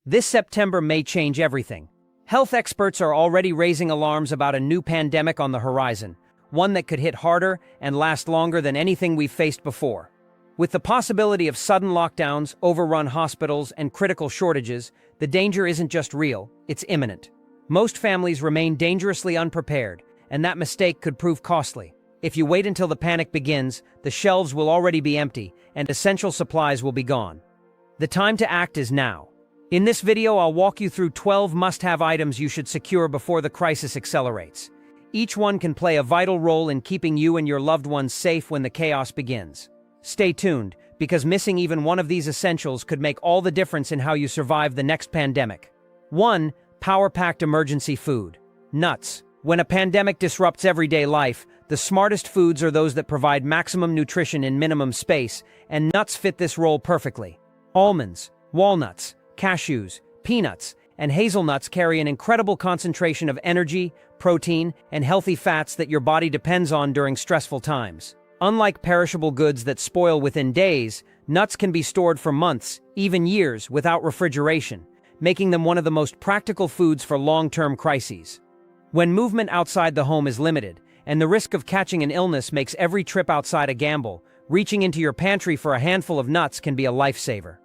This September may change everything. Health experts are already raising alarms about a new pandemic on the horizon, one that could hit harder and last longer than anything we've faced before. With the possibility of sudden lockdowns, overrun hospitals, and critical shortages, the danger isn't just real, it's imminent. Most families remain dangerously unprepared, and that mistake could prove costly. If you wait until the panic begins, the shelves will already be empty, and essential supplies will be gone. The time to act is now. In this video, I'll walk you through 12 must-have items you should secure before the crisis accelerates. Each one can play a vital role in keeping you and your loved ones safe when the chaos begins. Stay tuned, because missing even one of these essentials could make all the difference in how you survive the next pandemic. 1. Power-packed emergency food. Nuts. When a pandemic disrupts everyday life, the smartest foods are those that provide maximum nutrition in minimum space, and nuts fit this role perfectly. Almonds, walnuts, cashews, peanuts, and hazelnuts carry an incredible concentration of energy, protein, and healthy fats that your body depends on during stressful times. Unlike perishable goods that spoil within days, nuts can be stored for months, even years, without refrigeration, making them one of the most practical foods for long-term crises. When movement outside the home is limited, and the risk of catching an illness makes every trip outside a gamble, reaching into your pantry for a handful of nuts can be a lifesaver.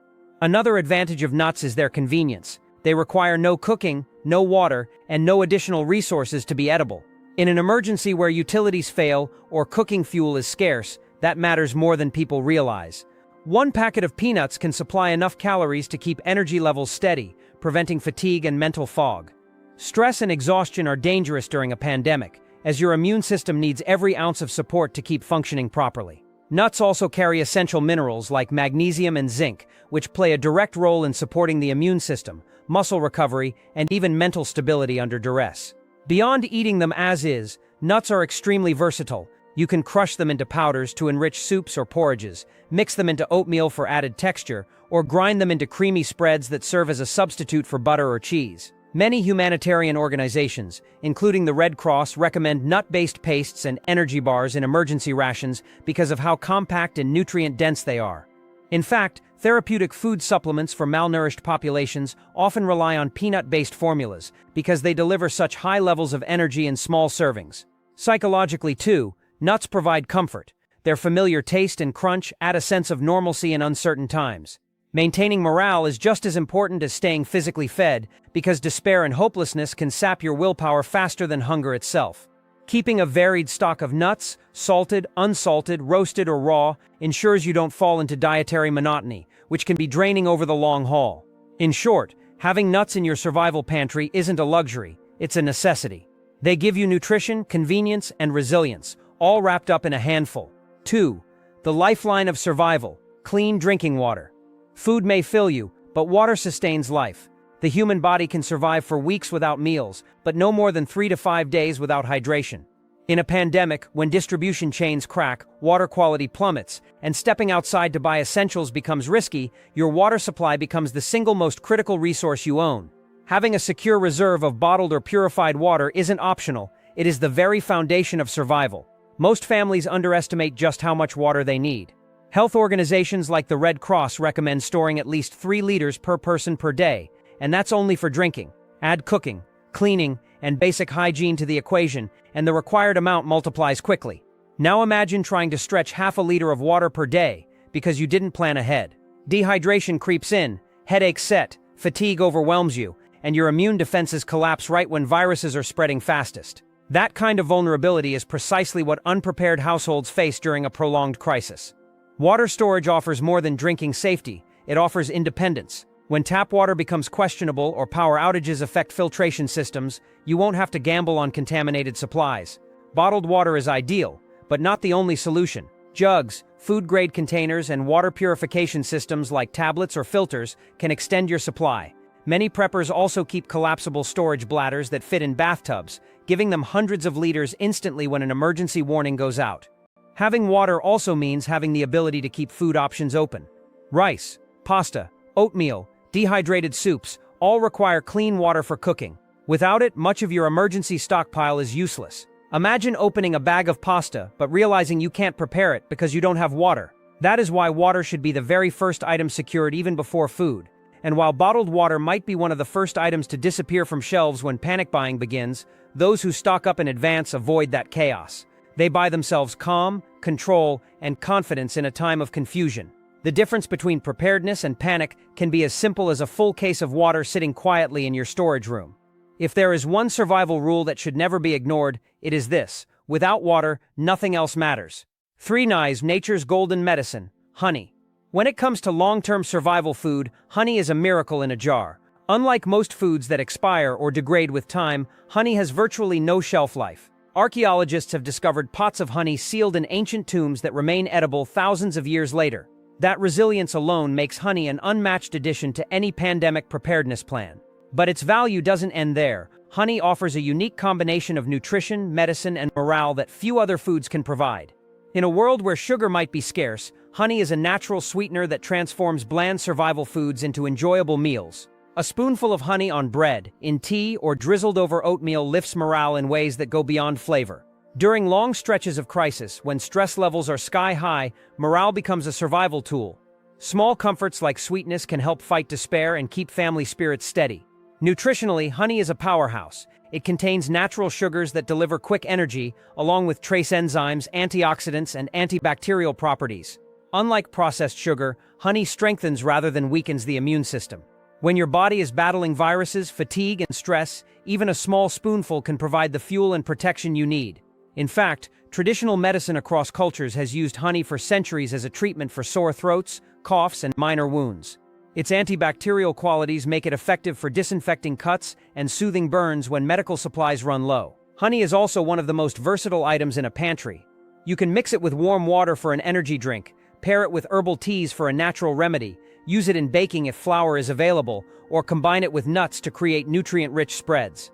Another advantage of nuts is their convenience. They require no cooking, no water, and no additional resources to be edible. In an emergency where utilities fail or cooking fuel is scarce, that matters more than people realize. One packet of peanuts can supply enough calories to keep energy levels steady, preventing fatigue and mental fog. Stress and exhaustion are dangerous during a pandemic, as your immune system needs every ounce of support to keep functioning properly. Nuts also carry essential minerals like magnesium and zinc, which play a direct role in supporting the immune system, muscle recovery, and even mental stability under duress. Beyond eating them as is, nuts are extremely versatile. You can crush them into powders to enrich soups or porridges, mix them into oatmeal for added texture, or grind them into creamy spreads that serve as a substitute for butter or cheese. Many humanitarian organizations, including the Red Cross, recommend nut-based pastes and energy bars in emergency rations because of how compact and nutrient-dense they are. In fact, therapeutic food supplements for malnourished populations often rely on peanut-based formulas because they deliver such high levels of energy in small servings. Psychologically, too, nuts provide comfort. Their familiar taste and crunch add a sense of normalcy in uncertain times. Maintaining morale is just as important as staying physically fed, because despair and hopelessness can sap your willpower faster than hunger itself. Keeping a varied stock of nuts, salted, unsalted, roasted, or raw, ensures you don't fall into dietary monotony, which can be draining over the long haul. In short, having nuts in your survival pantry isn't a luxury, it's a necessity. They give you nutrition, convenience, and resilience, all wrapped up in a handful. 2. The lifeline of survival: clean drinking water. Food may fill you, but water sustains life. The human body can survive for weeks without meals, but no more than 3 to 5 days without hydration. In a pandemic, when distribution chains crack, water quality plummets, and stepping outside to buy essentials becomes risky, your water supply becomes the single most critical resource you own. Having a secure reserve of bottled or purified water isn't optional, it is the very foundation of survival. Most families underestimate just how much water they need. Health organizations like the Red Cross recommend storing at least 3 liters per person per day, and that's only for drinking. Add cooking, cleaning, and basic hygiene to the equation, and the required amount multiplies quickly. Now imagine trying to stretch half a liter of water per day because you didn't plan ahead. Dehydration creeps in, headaches set, fatigue overwhelms you, and your immune defenses collapse right when viruses are spreading fastest. That kind of vulnerability is precisely what unprepared households face during a prolonged crisis. Water storage offers more than drinking safety, it offers independence. When tap water becomes questionable or power outages affect filtration systems, you won't have to gamble on contaminated supplies. Bottled water is ideal, but not the only solution. Jugs, food-grade containers, and water purification systems like tablets or filters can extend your supply. Many preppers also keep collapsible storage bladders that fit in bathtubs, giving them hundreds of liters instantly when an emergency warning goes out. Having water also means having the ability to keep food options open. Rice, pasta, oatmeal, dehydrated soups all require clean water for cooking. Without it, much of your emergency stockpile is useless. Imagine opening a bag of pasta but realizing you can't prepare it because you don't have water. That is why water should be the very first item secured even before food. And while bottled water might be one of the first items to disappear from shelves when panic buying begins, those who stock up in advance avoid that chaos. They buy themselves calm, control, and confidence in a time of confusion. The difference between preparedness and panic can be as simple as a full case of water sitting quietly in your storage room. If there is one survival rule that should never be ignored, it is this: without water, nothing else matters. 3 Knives, nature's golden medicine, honey. When it comes to long-term survival food, honey is a miracle in a jar. Unlike most foods that expire or degrade with time, honey has virtually no shelf life. Archaeologists have discovered pots of honey sealed in ancient tombs that remain edible thousands of years later. That resilience alone makes honey an unmatched addition to any pandemic preparedness plan. But its value doesn't end there. Honey offers a unique combination of nutrition, medicine, and morale that few other foods can provide. In a world where sugar might be scarce, honey is a natural sweetener that transforms bland survival foods into enjoyable meals. A spoonful of honey on bread, in tea, or drizzled over oatmeal lifts morale in ways that go beyond flavor. During long stretches of crisis, when stress levels are sky high, morale becomes a survival tool. Small comforts like sweetness can help fight despair and keep family spirits steady. Nutritionally, honey is a powerhouse. It contains natural sugars that deliver quick energy, along with trace enzymes, antioxidants, and antibacterial properties. Unlike processed sugar, honey strengthens rather than weakens the immune system. When your body is battling viruses, fatigue, and stress, even a small spoonful can provide the fuel and protection you need. In fact, traditional medicine across cultures has used honey for centuries as a treatment for sore throats, coughs, and minor wounds. Its antibacterial qualities make it effective for disinfecting cuts and soothing burns when medical supplies run low. Honey is also one of the most versatile items in a pantry. You can mix it with warm water for an energy drink, pair it with herbal teas for a natural remedy, use it in baking if flour is available, or combine it with nuts to create nutrient-rich spreads.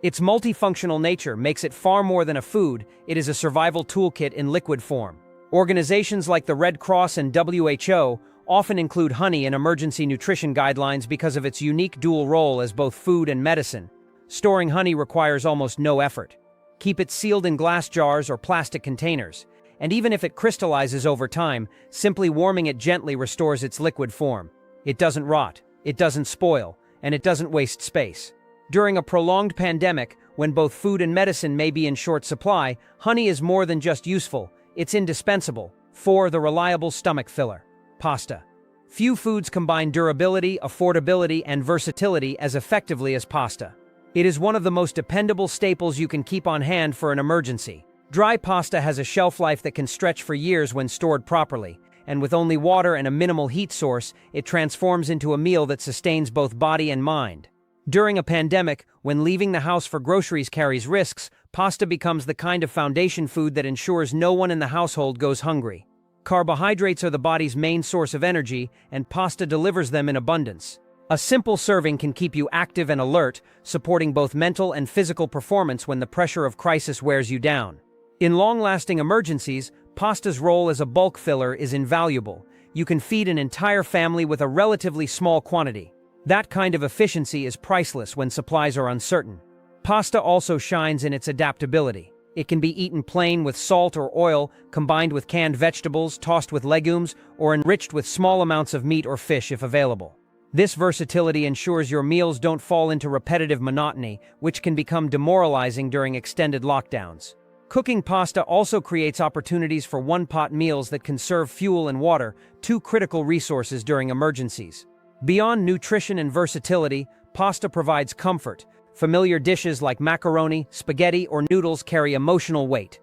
Its multifunctional nature makes it far more than a food. It is a survival toolkit in liquid form. Organizations like the Red Cross and WHO often include honey in emergency nutrition guidelines because of its unique dual role as both food and medicine. Storing honey requires almost no effort. Keep it sealed in glass jars or plastic containers, and even if it crystallizes over time, simply warming it gently restores its liquid form. It doesn't rot, it doesn't spoil, and it doesn't waste space. During a prolonged pandemic, when both food and medicine may be in short supply, honey is more than just useful, it's indispensable. 4. The reliable stomach filler. Pasta. Few foods combine durability, affordability, and versatility as effectively as pasta. It is one of the most dependable staples you can keep on hand for an emergency. Dry pasta has a shelf life that can stretch for years when stored properly, and with only water and a minimal heat source, it transforms into a meal that sustains both body and mind. During a pandemic, when leaving the house for groceries carries risks, pasta becomes the kind of foundation food that ensures no one in the household goes hungry. Carbohydrates are the body's main source of energy, and pasta delivers them in abundance. A simple serving can keep you active and alert, supporting both mental and physical performance when the pressure of crisis wears you down. In long-lasting emergencies, pasta's role as a bulk filler is invaluable. You can feed an entire family with a relatively small quantity. That kind of efficiency is priceless when supplies are uncertain. Pasta also shines in its adaptability. It can be eaten plain with salt or oil, combined with canned vegetables, tossed with legumes, or enriched with small amounts of meat or fish if available. This versatility ensures your meals don't fall into repetitive monotony, which can become demoralizing during extended lockdowns. Cooking pasta also creates opportunities for one-pot meals that conserve fuel and water, 2 critical resources during emergencies. Beyond nutrition and versatility, pasta provides comfort. Familiar dishes like macaroni, spaghetti, or noodles carry emotional weight.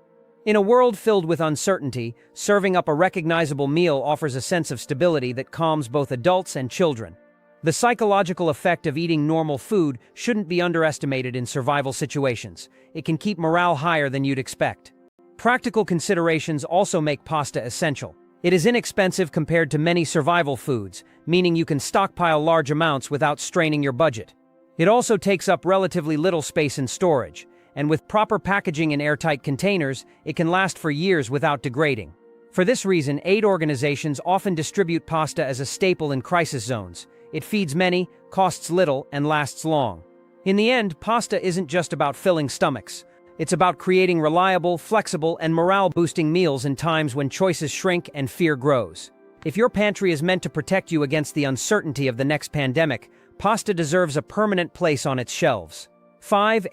In a world filled with uncertainty, serving up a recognizable meal offers a sense of stability that calms both adults and children. The psychological effect of eating normal food shouldn't be underestimated in survival situations. It can keep morale higher than you'd expect. Practical considerations also make pasta essential. It is inexpensive compared to many survival foods, meaning you can stockpile large amounts without straining your budget. It also takes up relatively little space in storage, and with proper packaging in airtight containers, it can last for years without degrading. For this reason, aid organizations often distribute pasta as a staple in crisis zones. It feeds many, costs little, and lasts long. In the end, pasta isn't just about filling stomachs. It's about creating reliable, flexible, and morale-boosting meals in times when choices shrink and fear grows. If your pantry is meant to protect you against the uncertainty of the next pandemic, pasta deserves a permanent place on its shelves. 5.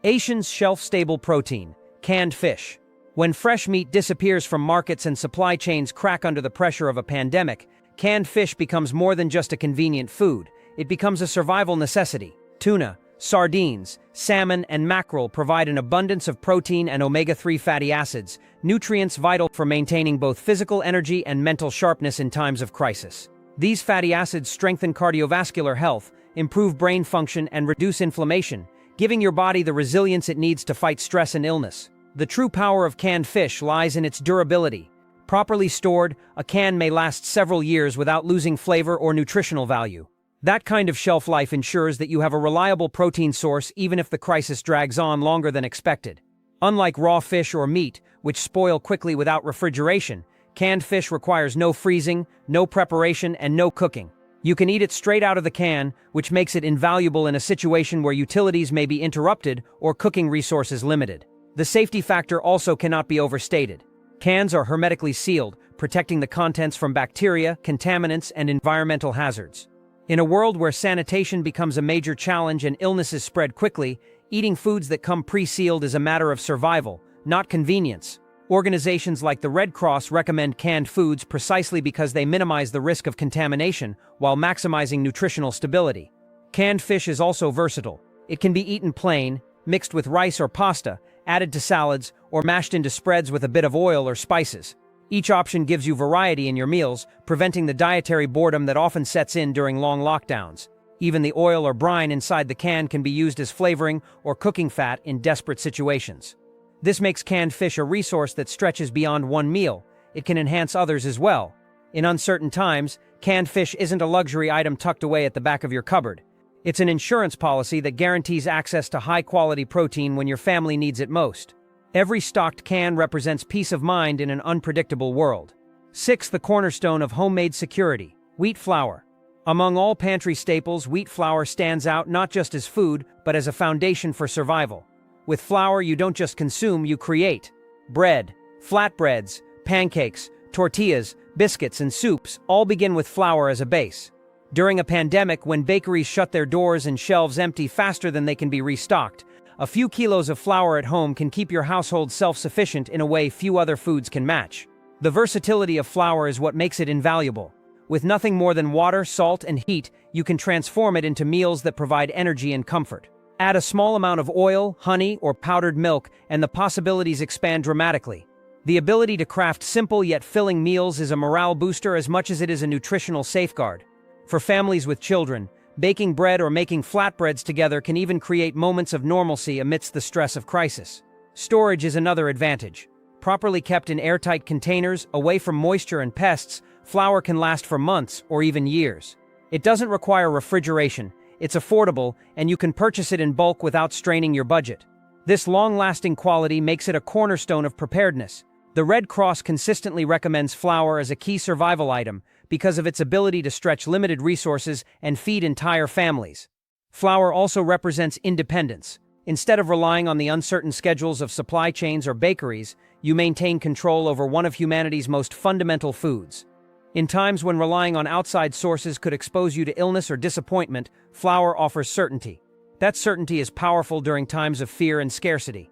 Asian's shelf-stable protein, canned fish. When fresh meat disappears from markets and supply chains crack under the pressure of a pandemic, canned fish becomes more than just a convenient food. It becomes a survival necessity. Tuna, sardines, salmon, and mackerel provide an abundance of protein and omega-3 fatty acids, nutrients vital for maintaining both physical energy and mental sharpness in times of crisis. These fatty acids strengthen cardiovascular health, improve brain function, and reduce inflammation, giving your body the resilience it needs to fight stress and illness. The true power of canned fish lies in its durability. Properly stored, a can may last several years without losing flavor or nutritional value. That kind of shelf life ensures that you have a reliable protein source even if the crisis drags on longer than expected. Unlike raw fish or meat, which spoil quickly without refrigeration, canned fish requires no freezing, no preparation, and no cooking. You can eat it straight out of the can, which makes it invaluable in a situation where utilities may be interrupted or cooking resources limited. The safety factor also cannot be overstated. Cans are hermetically sealed, protecting the contents from bacteria, contaminants, and environmental hazards. In a world where sanitation becomes a major challenge and illnesses spread quickly, eating foods that come pre-sealed is a matter of survival, not convenience. Organizations like the Red Cross recommend canned foods precisely because they minimize the risk of contamination while maximizing nutritional stability. Canned fish is also versatile. It can be eaten plain, mixed with rice or pasta, added to salads, or mashed into spreads with a bit of oil or spices. Each option gives you variety in your meals, preventing the dietary boredom that often sets in during long lockdowns. Even the oil or brine inside the can can be used as flavoring or cooking fat in desperate situations. This makes canned fish a resource that stretches beyond one meal. It can enhance others as well. In uncertain times, canned fish isn't a luxury item tucked away at the back of your cupboard. It's an insurance policy that guarantees access to high-quality protein when your family needs it most. Every stocked can represents peace of mind in an unpredictable world. 6. The cornerstone of homemade security, wheat flour. Among all pantry staples, wheat flour stands out not just as food, but as a foundation for survival. With flour, you don't just consume, you create. Bread, flatbreads, pancakes, tortillas, biscuits, and soups all begin with flour as a base. During a pandemic, when bakeries shut their doors and shelves empty faster than they can be restocked, a few kilos of flour at home can keep your household self-sufficient in a way few other foods can match. The versatility of flour is what makes it invaluable. With nothing more than water, salt, and heat, you can transform it into meals that provide energy and comfort. Add a small amount of oil, honey, or powdered milk, and the possibilities expand dramatically. The ability to craft simple yet filling meals is a morale booster as much as it is a nutritional safeguard. For families with children, baking bread or making flatbreads together can even create moments of normalcy amidst the stress of crisis. Storage is another advantage. Properly kept in airtight containers, away from moisture and pests, flour can last for months or even years. It doesn't require refrigeration, it's affordable, and you can purchase it in bulk without straining your budget. This long-lasting quality makes it a cornerstone of preparedness. The Red Cross consistently recommends flour as a key survival item because of its ability to stretch limited resources and feed entire families. Flour also represents independence. Instead of relying on the uncertain schedules of supply chains or bakeries, you maintain control over one of humanity's most fundamental foods. In times when relying on outside sources could expose you to illness or disappointment, flour offers certainty. That certainty is powerful during times of fear and scarcity.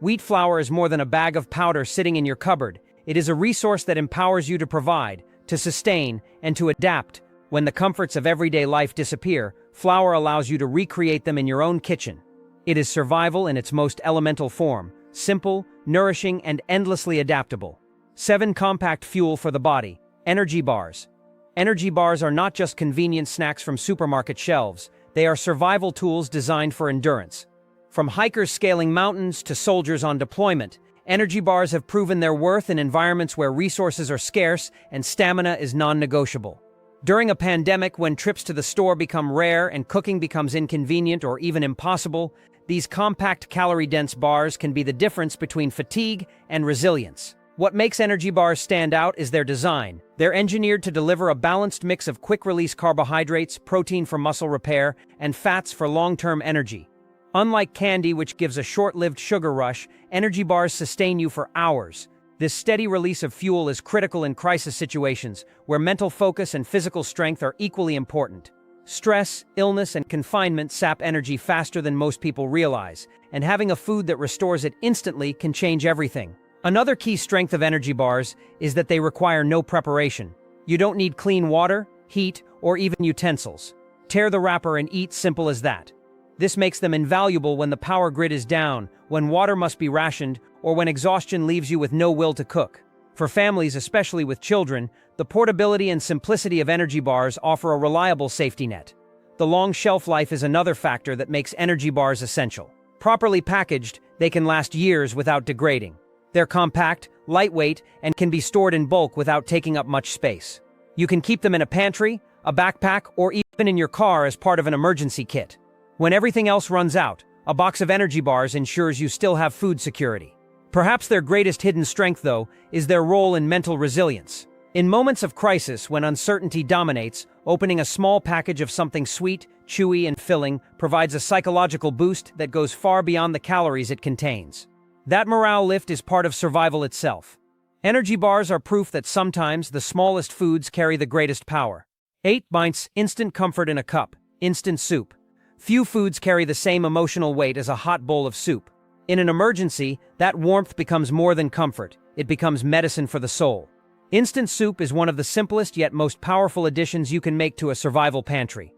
Wheat flour is more than a bag of powder sitting in your cupboard. It is a resource that empowers you to provide, to sustain, and to adapt. When the comforts of everyday life disappear, flour allows you to recreate them in your own kitchen. It is survival in its most elemental form, simple, nourishing, and endlessly adaptable. 7. Compact fuel for the body. Energy bars. Energy bars are not just convenient snacks from supermarket shelves. They are survival tools designed for endurance. From hikers scaling mountains to soldiers on deployment, energy bars have proven their worth in environments where resources are scarce and stamina is non-negotiable. During a pandemic, when trips to the store become rare and cooking becomes inconvenient or even impossible, these compact calorie-dense bars can be the difference between fatigue and resilience. What makes energy bars stand out is their design. They're engineered to deliver a balanced mix of quick-release carbohydrates, protein for muscle repair, and fats for long-term energy. Unlike candy, which gives a short-lived sugar rush, energy bars sustain you for hours. This steady release of fuel is critical in crisis situations where mental focus and physical strength are equally important. Stress, illness, and confinement sap energy faster than most people realize, and having a food that restores it instantly can change everything. Another key strength of energy bars is that they require no preparation. You don't need clean water, heat, or even utensils. Tear the wrapper and eat, simple as that. This makes them invaluable when the power grid is down, when water must be rationed, or when exhaustion leaves you with no will to cook. For families, especially with children, the portability and simplicity of energy bars offer a reliable safety net. The long shelf life is another factor that makes energy bars essential. Properly packaged, they can last years without degrading. They're compact, lightweight, and can be stored in bulk without taking up much space. You can keep them in a pantry, a backpack, or even in your car as part of an emergency kit. When everything else runs out, a box of energy bars ensures you still have food security. Perhaps their greatest hidden strength, though, is their role in mental resilience. In moments of crisis, when uncertainty dominates, opening a small package of something sweet, chewy, and filling provides a psychological boost that goes far beyond the calories it contains. That morale lift is part of survival itself. Energy bars are proof that sometimes the smallest foods carry the greatest power. 8 pints, instant comfort in a cup, instant soup. Few foods carry the same emotional weight as a hot bowl of soup. In an emergency, that warmth becomes more than comfort. It becomes medicine for the soul. Instant soup is one of the simplest yet most powerful additions you can make to a survival pantry.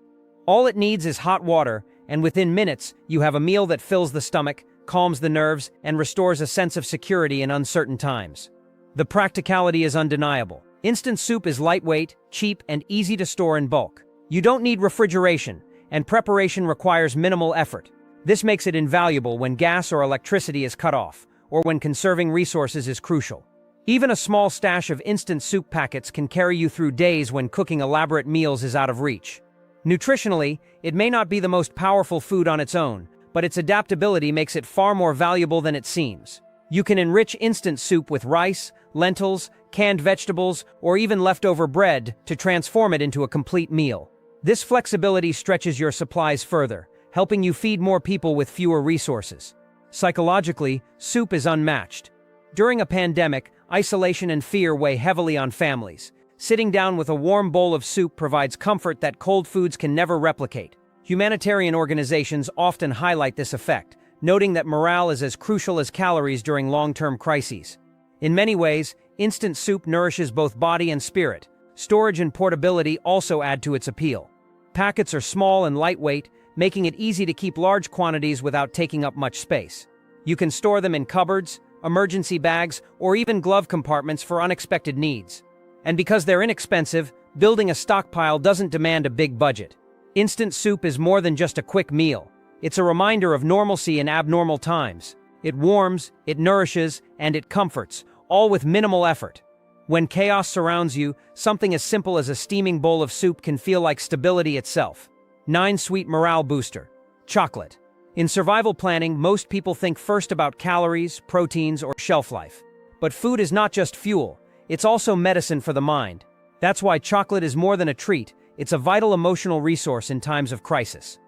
All it needs is hot water, and within minutes, you have a meal that fills the stomach, calms the nerves, and restores a sense of security in uncertain times. The practicality is undeniable. Instant soup is lightweight, cheap, and easy to store in bulk. You don't need refrigeration, and preparation requires minimal effort. This makes it invaluable when gas or electricity is cut off, or when conserving resources is crucial. Even a small stash of instant soup packets can carry you through days when cooking elaborate meals is out of reach. Nutritionally, it may not be the most powerful food on its own, but its adaptability makes it far more valuable than it seems. You can enrich instant soup with rice, lentils, canned vegetables, or even leftover bread to transform it into a complete meal. This flexibility stretches your supplies further, helping you feed more people with fewer resources. Psychologically, soup is unmatched. During a pandemic, isolation and fear weigh heavily on families. Sitting down with a warm bowl of soup provides comfort that cold foods can never replicate. Humanitarian organizations often highlight this effect, noting that morale is as crucial as calories during long-term crises. In many ways, instant soup nourishes both body and spirit. Storage and portability also add to its appeal. Packets are small and lightweight, making it easy to keep large quantities without taking up much space. You can store them in cupboards, emergency bags, or even glove compartments for unexpected needs. And because they're inexpensive, building a stockpile doesn't demand a big budget. Instant soup is more than just a quick meal. It's a reminder of normalcy in abnormal times. It warms, it nourishes, and it comforts, all with minimal effort. When chaos surrounds you, something as simple as a steaming bowl of soup can feel like stability itself. 9 sweet morale booster. Chocolate. In survival planning, most people think first about calories, proteins, or shelf life. But food is not just fuel, it's also medicine for the mind. That's why chocolate is more than a treat, it's a vital emotional resource in times of crisis.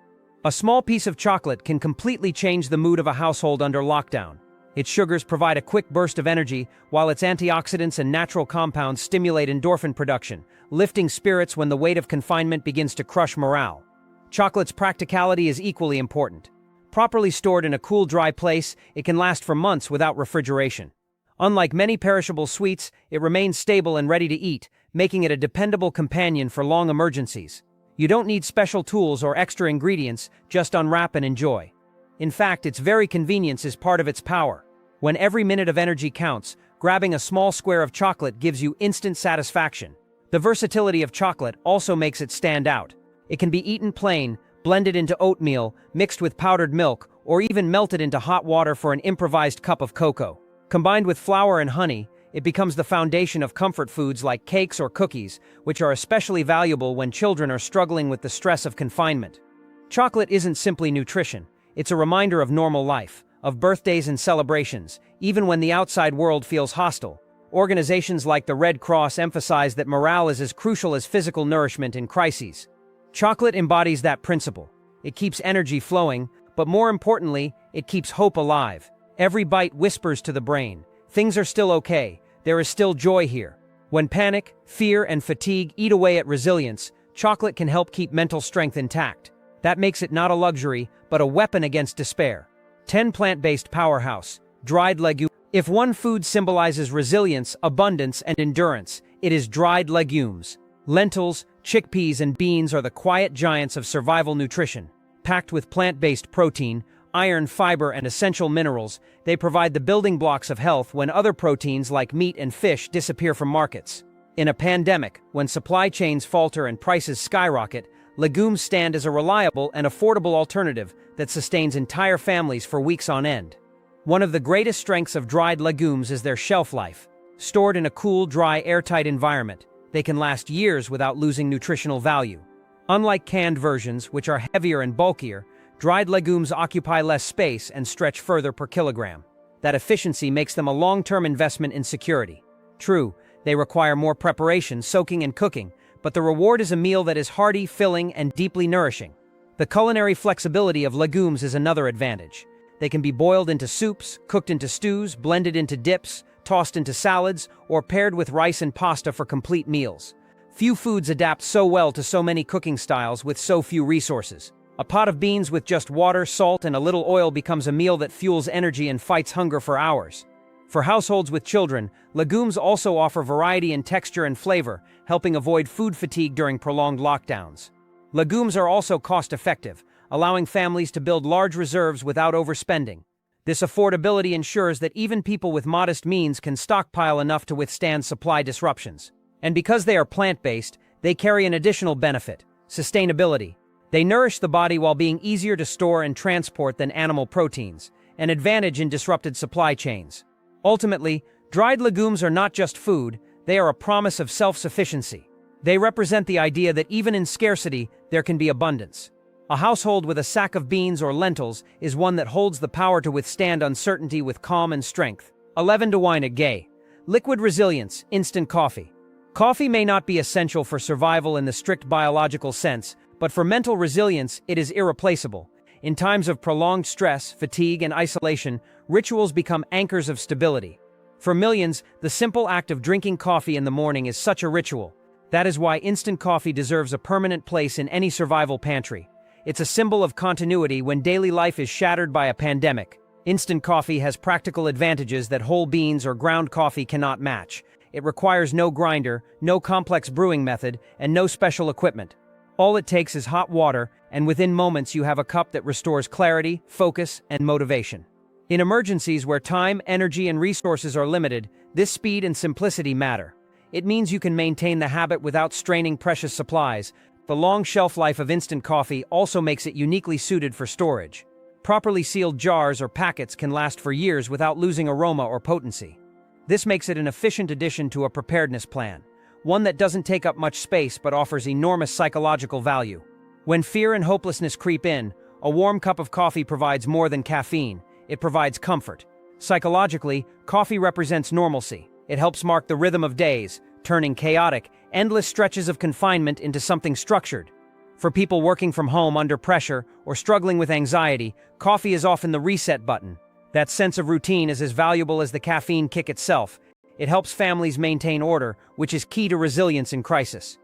A small piece of chocolate can completely change the mood of a household under lockdown. Its sugars provide a quick burst of energy, while its antioxidants and natural compounds stimulate endorphin production, lifting spirits when the weight of confinement begins to crush morale. Chocolate's practicality is equally important. Properly stored in a cool, dry place, it can last for months without refrigeration. Unlike many perishable sweets, it remains stable and ready to eat, making it a dependable companion for long emergencies. You don't need special tools or extra ingredients, just unwrap and enjoy. In fact, its very convenience is part of its power. When every minute of energy counts, grabbing a small square of chocolate gives you instant satisfaction. The versatility of chocolate also makes it stand out. It can be eaten plain, blended into oatmeal, mixed with powdered milk, or even melted into hot water for an improvised cup of cocoa. Combined with flour and honey, it becomes the foundation of comfort foods like cakes or cookies, which are especially valuable when children are struggling with the stress of confinement. Chocolate isn't simply nutrition, it's a reminder of normal life, of birthdays and celebrations, even when the outside world feels hostile. Organizations like the Red Cross emphasize that morale is as crucial as physical nourishment in crises. Chocolate embodies that principle. It keeps energy flowing, but more importantly, it keeps hope alive. Every bite whispers to the brain, Things are still okay. There is still joy here. When panic, fear, and fatigue eat away at resilience, chocolate can help keep mental strength intact. That makes it not a luxury, but a weapon against despair. 10 plant-based powerhouse, dried legumes. If one food symbolizes resilience, abundance, and endurance, it is dried legumes. Lentils, chickpeas, and beans are the quiet giants of survival nutrition. Packed with plant-based protein, iron, fiber, and essential minerals, they provide the building blocks of health when other proteins like meat and fish disappear from markets. In a pandemic, when supply chains falter and prices skyrocket, legumes stand as a reliable and affordable alternative that sustains entire families for weeks on end. One of the greatest strengths of dried legumes is their shelf life. Stored in a cool, dry, airtight environment, they can last years without losing nutritional value. Unlike canned versions, which are heavier and bulkier, dried legumes occupy less space and stretch further per kilogram. That efficiency makes them a long-term investment in security. True, they require more preparation, soaking, and cooking, but the reward is a meal that is hearty, filling, and deeply nourishing. The culinary flexibility of legumes is another advantage. They can be boiled into soups, cooked into stews, blended into dips, tossed into salads, or paired with rice and pasta for complete meals. Few foods adapt so well to so many cooking styles with so few resources. A pot of beans with just water, salt, and a little oil becomes a meal that fuels energy and fights hunger for hours. For households with children, legumes also offer variety in texture and flavor, helping avoid food fatigue during prolonged lockdowns. Legumes are also cost-effective, allowing families to build large reserves without overspending. This affordability ensures that even people with modest means can stockpile enough to withstand supply disruptions. And because they are plant-based, they carry an additional benefit: sustainability. They nourish the body while being easier to store and transport than animal proteins, an advantage in disrupted supply chains. Ultimately, dried legumes are not just food, they are a promise of self-sufficiency. They represent the idea that even in scarcity, there can be abundance. A household with a sack of beans or lentils is one that holds the power to withstand uncertainty with calm and strength. 11 to wine at gay. Liquid resilience, instant coffee. Coffee may not be essential for survival in the strict biological sense, but for mental resilience, it is irreplaceable. In times of prolonged stress, fatigue, and isolation, rituals become anchors of stability. For millions, the simple act of drinking coffee in the morning is such a ritual. That is why instant coffee deserves a permanent place in any survival pantry. It's a symbol of continuity when daily life is shattered by a pandemic. Instant coffee has practical advantages that whole beans or ground coffee cannot match. It requires no grinder, no complex brewing method, and no special equipment. All it takes is hot water, and within moments you have a cup that restores clarity, focus, and motivation. In emergencies where time, energy, and resources are limited, this speed and simplicity matter. It means you can maintain the habit without straining precious supplies. The long shelf life of instant coffee also makes it uniquely suited for storage. Properly sealed jars or packets can last for years without losing aroma or potency. This makes it an efficient addition to a preparedness plan, one that doesn't take up much space but offers enormous psychological value. When fear and hopelessness creep in, a warm cup of coffee provides more than caffeine. It provides comfort. Psychologically, coffee represents normalcy. It helps mark the rhythm of days, turning chaotic, endless stretches of confinement into something structured. For people working from home under pressure or struggling with anxiety, coffee is often the reset button. That sense of routine is as valuable as the caffeine kick itself. It helps families maintain order, which is key to resilience in crisis.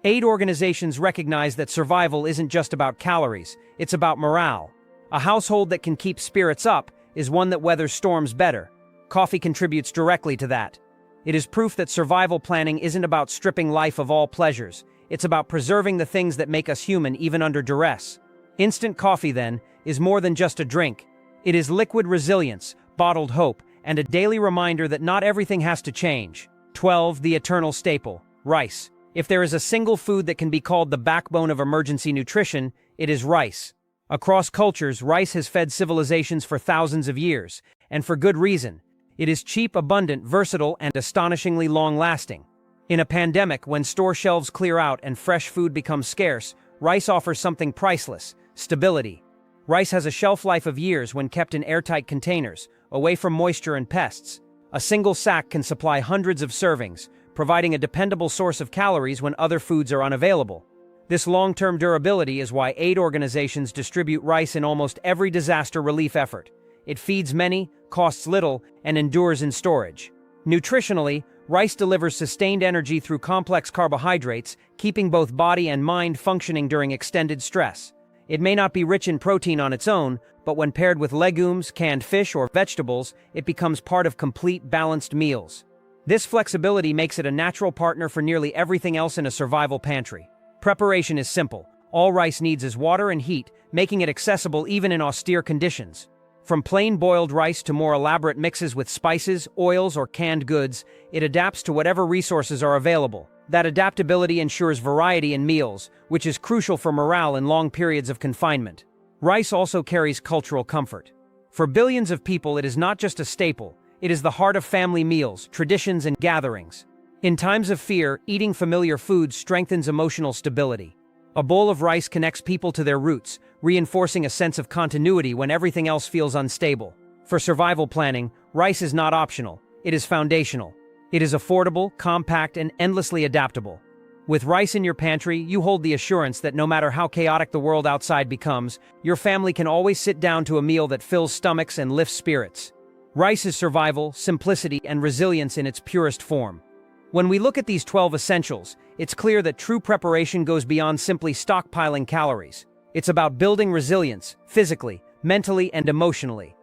Aid organizations recognize that survival isn't just about calories, it's about morale. A household that can keep spirits up is one that weathers storms better. Coffee contributes directly to that. It is proof that survival planning isn't about stripping life of all pleasures. It's about preserving the things that make us human even under duress. Instant coffee, then, is more than just a drink. It is liquid resilience, bottled hope, and a daily reminder that not everything has to change. 12. The eternal staple, rice. If there is a single food that can be called the backbone of emergency nutrition, it is rice. Across cultures, rice has fed civilizations for thousands of years, and for good reason. It is cheap, abundant, versatile, and astonishingly long-lasting. In a pandemic, when store shelves clear out and fresh food becomes scarce, rice offers something priceless: stability. Rice has a shelf life of years when kept in airtight containers, away from moisture and pests. A single sack can supply hundreds of servings, providing a dependable source of calories when other foods are unavailable. This long-term durability is why aid organizations distribute rice in almost every disaster relief effort. It feeds many, costs little, and endures in storage. Nutritionally, rice delivers sustained energy through complex carbohydrates, keeping both body and mind functioning during extended stress. It may not be rich in protein on its own, but when paired with legumes, canned fish, or vegetables, it becomes part of complete, balanced meals. This flexibility makes it a natural partner for nearly everything else in a survival pantry. Preparation is simple. All rice needs is water and heat, making it accessible even in austere conditions. From plain boiled rice to more elaborate mixes with spices, oils, or canned goods, it adapts to whatever resources are available. That adaptability ensures variety in meals, which is crucial for morale in long periods of confinement. Rice also carries cultural comfort. For billions of people, it is not just a staple, it is the heart of family meals, traditions, and gatherings. In times of fear, eating familiar foods strengthens emotional stability. A bowl of rice connects people to their roots, reinforcing a sense of continuity when everything else feels unstable. For survival planning, rice is not optional, it is foundational. It is affordable, compact, and endlessly adaptable. With rice in your pantry, you hold the assurance that no matter how chaotic the world outside becomes, your family can always sit down to a meal that fills stomachs and lifts spirits. Rice is survival, simplicity, and resilience in its purest form. When we look at these 12 essentials, it's clear that true preparation goes beyond simply stockpiling calories. It's about building resilience, physically, mentally, and emotionally.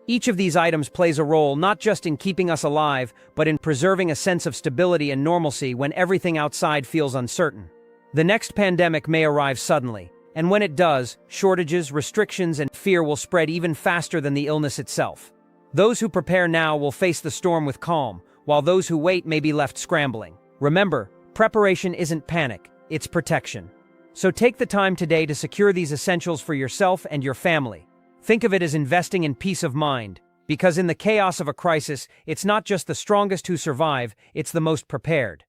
Each of these items plays a role not just in keeping us alive, but in preserving a sense of stability and normalcy when everything outside feels uncertain. The next pandemic may arrive suddenly, and when it does, shortages, restrictions, and fear will spread even faster than the illness itself. Those who prepare now will face the storm with calm, while those who wait may be left scrambling. Remember, preparation isn't panic, it's protection. So take the time today to secure these essentials for yourself and your family. Think of it as investing in peace of mind, because in the chaos of a crisis, it's not just the strongest who survive, it's the most prepared.